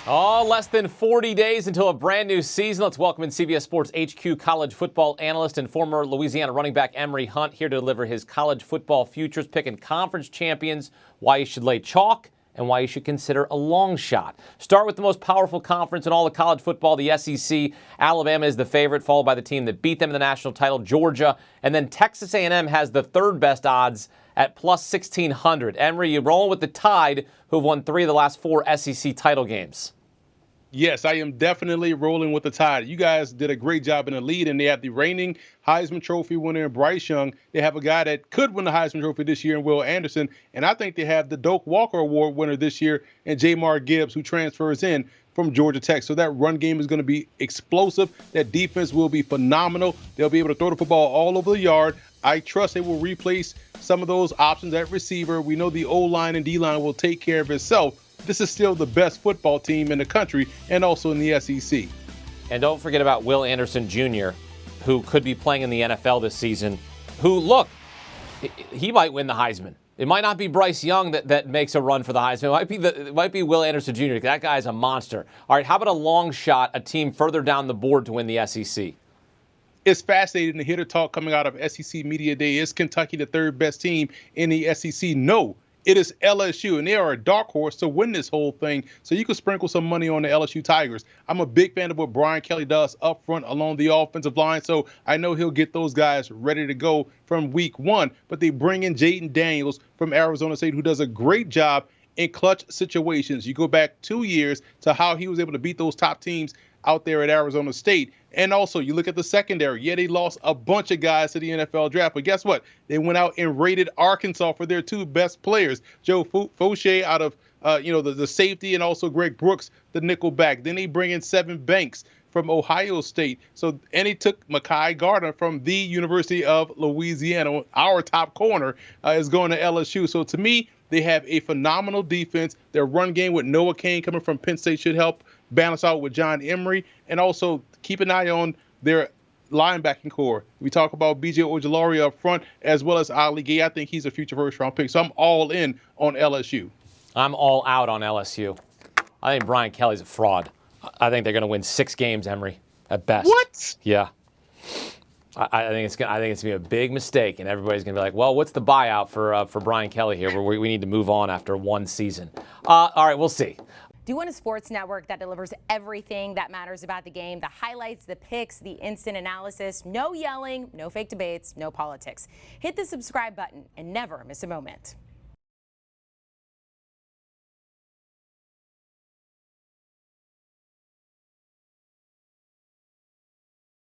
Oh, less than 40 days until a brand new season. Let's welcome in CBS Sports HQ college football analyst and former Louisiana running back Emory Hunt here to deliver his college football futures, picking conference champions, why you should lay chalk, and why you should consider a long shot. Start with the most powerful conference in all of college football, the SEC. Alabama is the favorite, followed by the team that beat them in the national title, Georgia. And then Texas A&M has the third best odds at plus 1,600. Emory, you rolling with the Tide, who have won 3 of the last 4 SEC title games. Yes, I am definitely rolling with the Tide. You guys did a great job in the lead, and they have the reigning Heisman Trophy winner, Bryce Young. They have a guy that could win the Heisman Trophy this year in Will Anderson, and I think they have the Doak Walker Award winner this year in Jamar Gibbs, who transfers in from Georgia Tech. So that run game is going to be explosive. That defense will be phenomenal. They'll be able to throw the football all over the yard. I trust they will replace some of those options at receiver. We know the O-line and D-line will take care of itself. This is still the best football team in the country and also in the SEC. And don't forget about Will Anderson Jr., who could be playing in the NFL this season, who, look, he might win the Heisman. It might not be Bryce Young that makes a run for the Heisman. It might be Will Anderson Jr. That guy's a monster. All right, how about a long shot, a team further down the board to win the SEC? It's fascinating to hear the talk coming out of SEC Media Day. Is Kentucky the third best team in the SEC? No. It is LSU, and they are a dark horse to win this whole thing. So you can sprinkle some money on the LSU Tigers. I'm a big fan of what Brian Kelly does up front along the offensive line, so I know he'll get those guys ready to go from week 1. But they bring in Jaden Daniels from Arizona State, who does a great job in clutch situations. You go back 2 years to how he was able to beat those top teams out there at Arizona State. And also, you look at the secondary. Yeah, they lost a bunch of guys to the NFL draft, but guess what? They went out and raided Arkansas for their 2 best players, Joe Fauché out of the safety, and also Greg Brooks, the nickel back. Then they bring in Sevyn Banks from Ohio State. And he took Mekhi Gardner from the University of Louisiana. Our top corner is going to LSU. So to me, they have a phenomenal defense. Their run game with Noah Cain coming from Penn State should help balance out with John Emery. And also keep an eye on their linebacking core. We talk about B.J. Ojulari up front, as well as Ali Gay. I think he's a future first-round pick. So I'm all in on LSU. I'm all out on LSU. I think Brian Kelly's a fraud. I think they're going to win 6 games, Emory, at best. What? Yeah. I think it's going to be a big mistake, and everybody's going to be like, well, what's the buyout for Brian Kelly here? We need to move on after 1 season. All right, we'll see. Do you want a sports network that delivers everything that matters about the game? The highlights, the picks, the instant analysis, no yelling, no fake debates, no politics. Hit the subscribe button and never miss a moment.